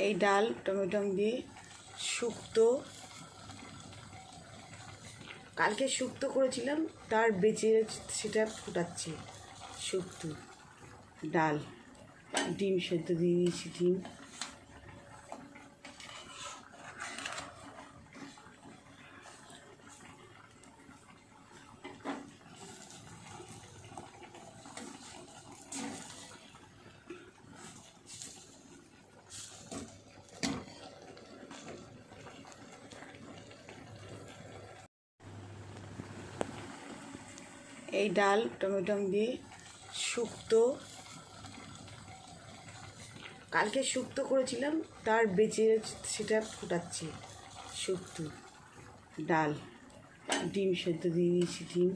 এই ডাল টমেটো দিয়ে শুক্তো, কালকে শুক্তো করেছিলাম, তার বেঁচে সেটা ফুটাচ্ছি। শুক্তো ডাল, ডিম সেদ্ধ দিয়ে দিয়েছি। ডিম এই ডাল টমেটো দিয়ে শুক্তো, কালকে শুক্তো করেছিলাম, তার বেঁচে সেটা ফুটাচ্ছি। শুক্তো ডাল, ডিম সেদ্ধ দিয়ে দিয়েছি। ডিম